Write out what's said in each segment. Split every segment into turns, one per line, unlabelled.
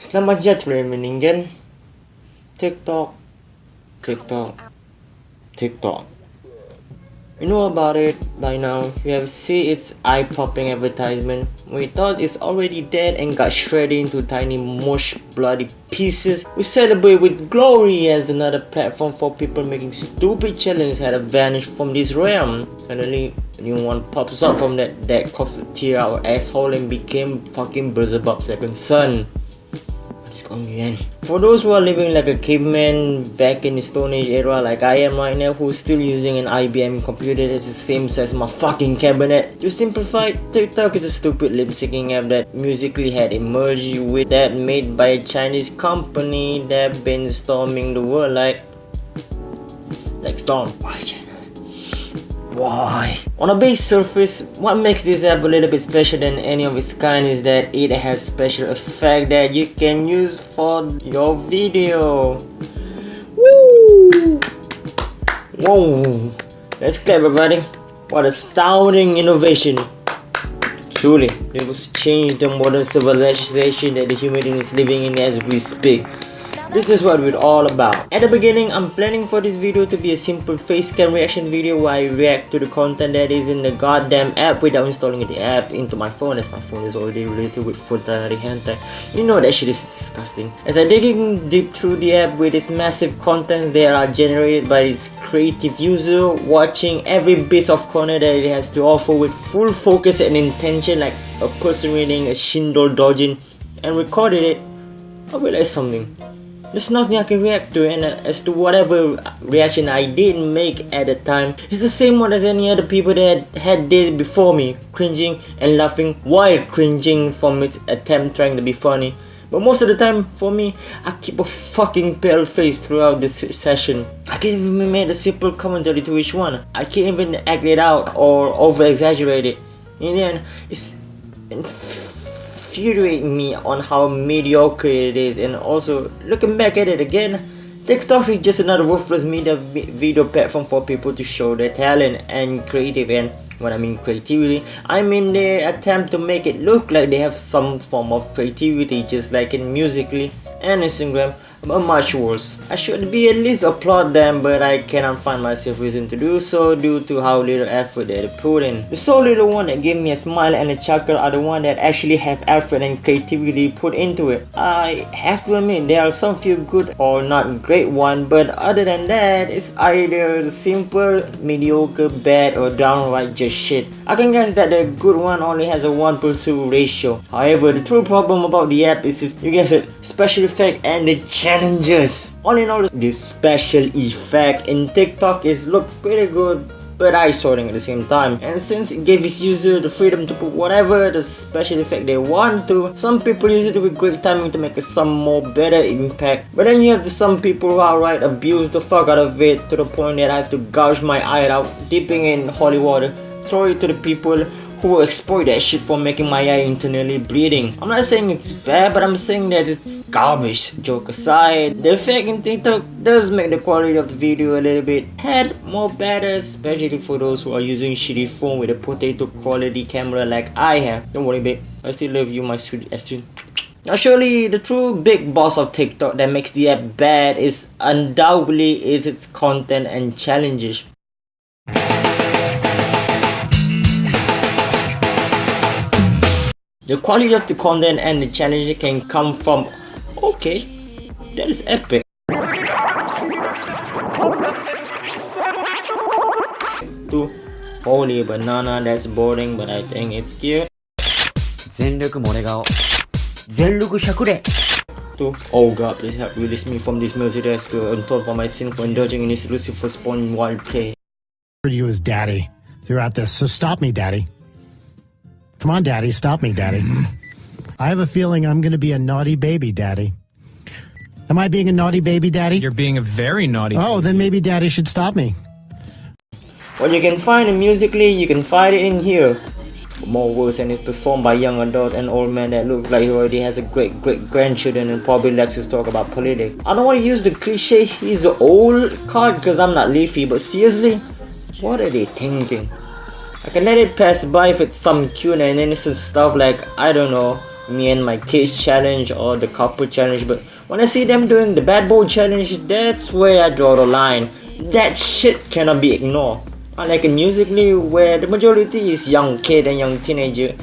Selamat sejahtera meninggal. TikTok, TikTok, TikTok. You know about it by now. We have seen its eye-popping advertisement. We thought it's already dead and got shredded into tiny mush bloody pieces. We celebrate with glory as another platform for people making stupid challenges had vanished from this realm. Suddenly, a new one pops up from that cops to tear our asshole and became fucking Beelzebub second son. For those who are living like a caveman back in the Stone Age era like I am right now, who's still using an IBM computer that's the same size as my fucking cabinet, to simplify, TikTok is a stupid lip-syncing app that musically had emerged with that made by a Chinese company that been storming the world like storm. Why China? Why? On a base surface, what makes this app a little bit special than any of its kind is that it has special effect that you can use for your video. Woo! Whoa! Let's clap, everybody. What astounding innovation. Truly, it will change the modern civilization that the humanity is living in as we speak. This is what we're all about. At the beginning, I'm planning for this video to be a simple face cam reaction video where I react to the content that is in the goddamn app without installing the app into my phone, as my phone is already related with futari hentai. You know that shit is disgusting. As I digging deep through the app with its massive contents that are generated by its creative user, watching every bit of content that it has to offer with full focus and intention like a person reading a Shindle Dojin, and recorded it, I realized something. There's nothing I can react to, and as to whatever reaction I did make at the time, it's the same one as any other people that had did before me, cringing and laughing while cringing from its attempt trying to be funny. But most of the time, for me, I keep a fucking pale face throughout this session. I can't even make a simple commentary to each one. I can't even act it out or over-exaggerate it. In the end, it's infuriating me on how mediocre it is, and also looking back at it again, TikTok is just another worthless media video platform for people to show their talent and creative. And when I mean creativity, I mean their attempt to make it look like they have some form of creativity, just like in Musical.ly and Instagram, but much worse. I should be at least applaud them, but I cannot find myself reason to do so due to how little effort they put in. The so little one that gave me a smile and a chuckle are the one that actually have effort and creativity put into it. I have to admit there are some few good or not great one, but other than that, it's either simple, mediocre, bad, or downright just shit. I can guess that the good one only has a 1:2 ratio. However, the true problem about the app is you guess it, special effect and the challenges. All in all, this special effect in TikTok is look pretty good but eye-sorting at the same time, and since it gave its user the freedom to put whatever the special effect they want to, some people use it with great timing to make some more better impact, but then you have some people who outright abuse the fuck out of it to the point that I have to gouge my eye out, dipping in holy water, throw it to the people who exploit that shit for making my eye internally bleeding. I'm not saying it's bad, but I'm saying that it's garbage. Joke aside, the effect in TikTok does make the quality of the video a little bit more better, especially for those who are using shitty phone with a potato quality camera like I have. Don't worry babe, I still love you my sweet Esther. Now surely the true big boss of TikTok that makes the app bad is undoubtedly its content and challenges. The quality of the content and the challenge can come from, okay, that is epic, to holy banana, that's boring but I think it's cute, to oh god please help release me from this Mercedes, to atone for my sin for indulging in this Lucifer spawn wild play.
You as daddy throughout this, so stop me daddy. Come on, Daddy, stop me, Daddy. I have a feeling I'm going to be a naughty baby, Daddy. Am I being a naughty baby, Daddy?
You're being a very naughty
Oh,
baby.
then maybe Daddy should stop me.
What you can find in Musical.ly, you can find it in here. More worse, and it's performed by young adult and old man that looks like he already has a great grandchildren and probably likes to talk about politics. I don't want to use the cliche he's an old card because I'm not leafy, but seriously, what are they thinking? I can let it pass by if it's some cute and innocent stuff like, I don't know, me and my kids challenge or the couple challenge, but when I see them doing the bad boy challenge, that's where I draw the line. That shit cannot be ignored. Unlike in Musically, where the majority is young kid and young teenager,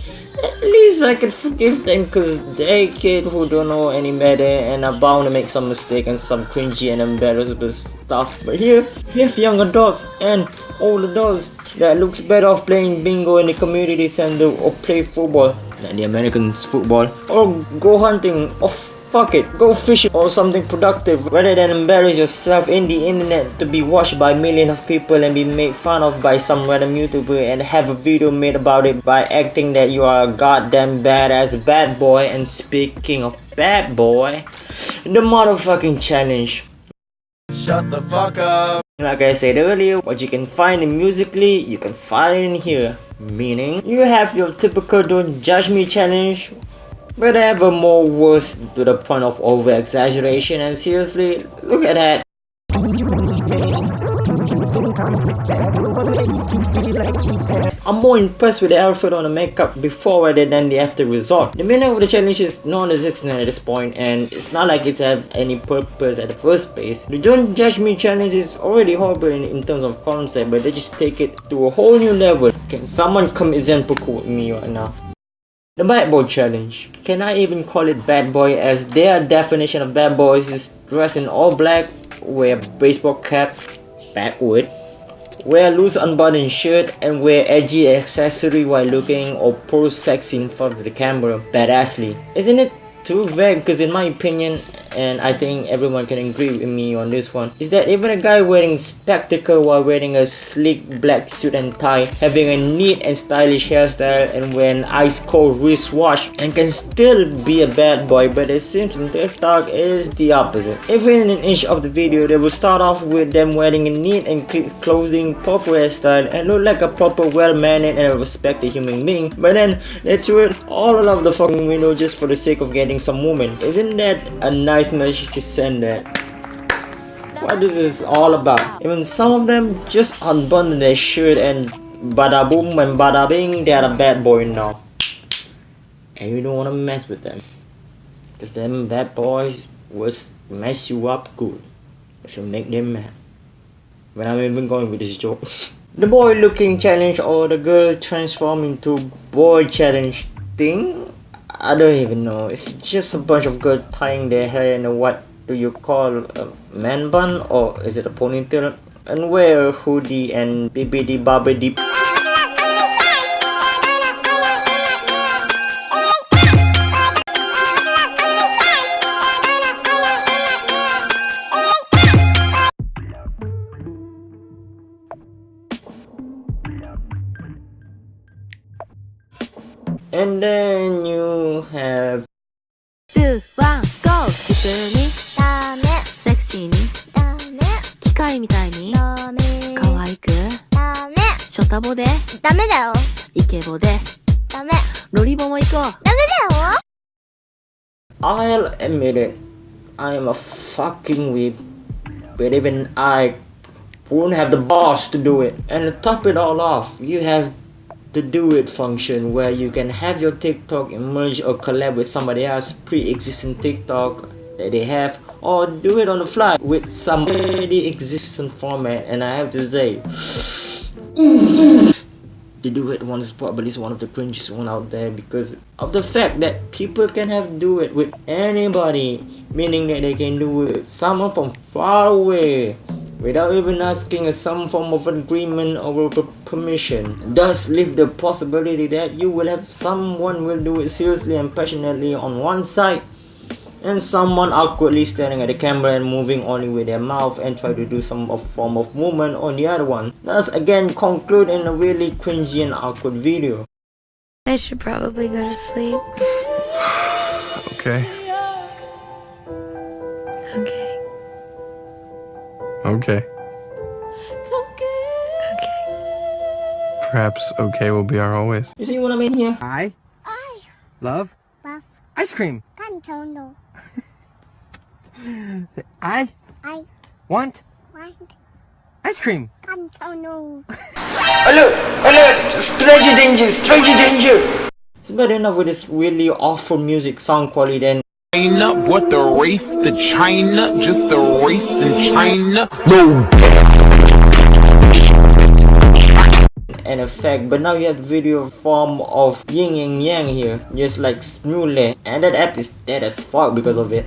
at least I can forgive them because they kid who don't know any better and are bound to make some mistake and some cringy and embarrassing stuff. But here, you have young adults and old adults that looks better off playing bingo in the community center or play football, like the Americans football, or go hunting or fuck it, go fishing or something productive rather than embarrass yourself in the internet to be watched by millions of people and be made fun of by some random YouTuber and have a video made about it by acting that you are a goddamn badass bad boy. And speaking of bad boy, the motherfucking challenge.
Shut the fuck up.
Like I said earlier, what you can find in Musically, you can find in here. Meaning, you have your typical don't judge me challenge, but ever more worse to the point of over exaggeration. And seriously, look at that. I'm more impressed with the effort on the makeup before rather than the after result. The meaning of the challenge is non-existent at this point, and it's not like it's have any purpose at the first place. The don't judge me challenge is already horrible in terms of concept, but they just take it to a whole new level. Can someone come example with me right now? The bad boy challenge. Can I even call it bad boy, as their definition of bad boys is dress in all black, wear baseball cap, backward, wear loose unbuttoned shirt, and wear edgy accessory while looking or pose sexy in front of the camera badassly. Isn't it too vague? Because in my opinion, and I think everyone can agree with me on this one, is that even a guy wearing spectacle while wearing a sleek black suit and tie, having a neat and stylish hairstyle, and wearing ice cold wristwatch, and can still be a bad boy. But it seems in TikTok is the opposite. Even in each of the video, they will start off with them wearing a neat and clean clothing, proper hairstyle, and look like a proper well-mannered and respected human being, but then they threw it all out of the fucking window just for the sake of getting some woman. Isn't that a nice message to send? That what this is all about? Even some of them just unbutton their shirt and bada boom and bada bing, they are a bad boy now, and you don't want to mess with them, because them bad boys will mess you up good if you make them mad. When I'm even going with this joke. The boy looking challenge or the girl transform into boy challenge thing, I don't even know. It's just a bunch of girls tying their hair in a, what do you call, a man bun, or is it a ponytail, and wear a hoodie and bibbidi bobbidi. And then you have
2、1、GO! 普通に
ダメ
セクシーに
ダメ
機械みたいに
ダメ
可愛く
ダメ
ショタボで
ダメだよ
イケボで
ダメ
ロリボも行こう
ダメだよ
I'll admit it, I am a fucking weeb, but even I won't have the balls to do it. And to top it all off, you have the do it function where you can have your TikTok merge or collab with somebody else pre-existing TikTok that they have, or do it on the fly with some already existing format. And I have to say, the do it one is probably one of the cringiest one out there, because of the fact that people can have do it with anybody, meaning that they can do it with someone from far away without even asking some form of agreement or permission. Thus leave the possibility that you will have someone will do it seriously and passionately on one side, and someone awkwardly staring at the camera and moving only with their mouth and try to do some form of movement on the other one. Thus again conclude in a really cringy and awkward video.
I should probably go to sleep.
Okay.
Okay.
Okay.
Okay.
Perhaps okay will be our always.
You see what I mean here?
I
I
love
love
ice cream.
cantono
I
I
want
want
ice cream.
cantono
Alert! Alert! Stranger danger! Stranger danger! It's bad enough with this really awful music sound quality, then
China, what the race to China, just the race in China. No.
an effect, but now you have video form of yin and yang here, just like smoothly, and that app is dead as fuck because of it.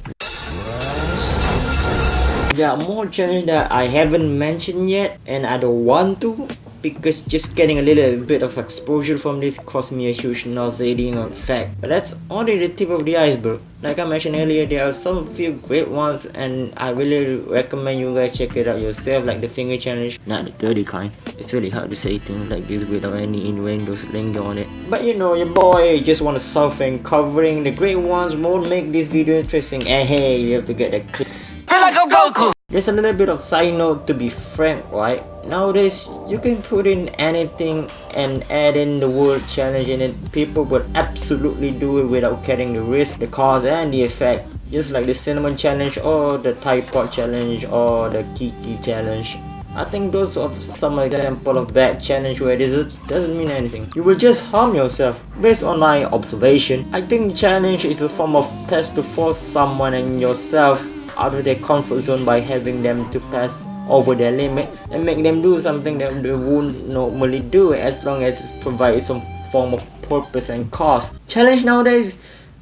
There are more challenges that I haven't mentioned yet, and I don't want to, because just getting a little bit of exposure from this caused me a huge nauseating effect. But that's only the tip of the iceberg. Like I mentioned earlier, there are some few great ones, and I really recommend you guys check it out yourself, like the finger challenge. Not the dirty kind. It's really hard to say things like this without any innuendos lingo on it. But you know, your boy just wants suffer, and covering the great ones won't make this video interesting. And hey, you have to get the clicks.
Feel like I'm Goku!
There's a little bit of side note, to be frank, right? Nowadays, you can put in anything and add in the word challenge in it. People would absolutely do it without caring the risk, the cost, and the effect. Just like the cinnamon challenge, or the TIK TOK challenge, or the Kiki challenge. I think those are some example of bad challenge where this doesn't mean anything. You will just harm yourself. Based on my observation, I think challenge is a form of test to force someone and yourself out of their comfort zone by having them to pass over their limit and make them do something that they wouldn't normally do, as long as it provides some form of purpose and cause. Challenge nowadays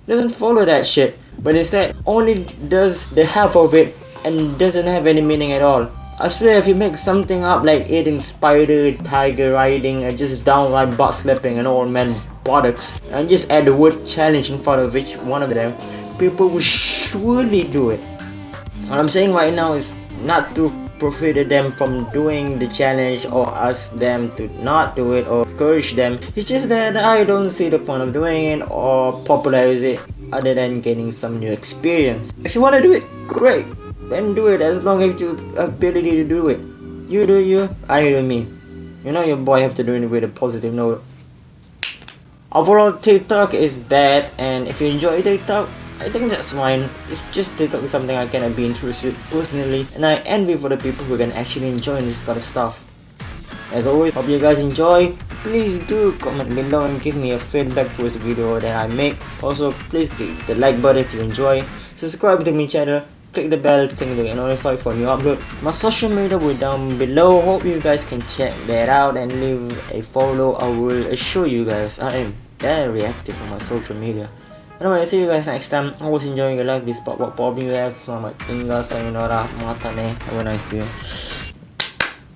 doesn't follow that shit, but instead only does the half of it and doesn't have any meaning at all. I swear, if you make something up like eating spider, tiger riding, and just downright butt slapping an old man buttocks, and just add the word challenge in front of each one of them, people will surely do it. What I'm saying right now is not to prohibit them from doing the challenge or ask them to not do it or discourage them. It's just that I don't see the point of doing it or popularize it other than getting some new experience. If you want to do it, great, then do it, as long as you have ability to do it. You do you, I do me. You know your boy have to do it with a positive note. Overall, TikTok is bad, and if you enjoy TikTok, I think that's fine. It's just TikTok is something I cannot be interested personally, and I envy for the people who can actually enjoy this kind of stuff. As always, hope you guys enjoy. Please do comment below and give me a feedback towards the video that I make. Also, please click the like button if you enjoy. Subscribe to my channel. Click the bell to get notified for new upload. My social media will be down below. Hope you guys can check that out and leave a follow. I will assure you guys I am very active on my social media. Anyway, see you guys next time. I was enjoying your life. This what problem you have. Selamat tinggal, sayonara, mata ne. Have a nice day.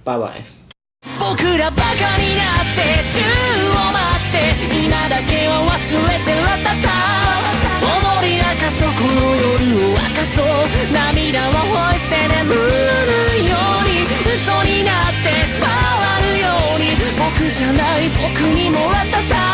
Bye bye.
僕らバカになって宙を待って今だけは忘れてラタタ踊り明かそうこの夜を明かそう涙は干して眠らないように嘘になってしまわぬように僕じゃない僕にもラタタ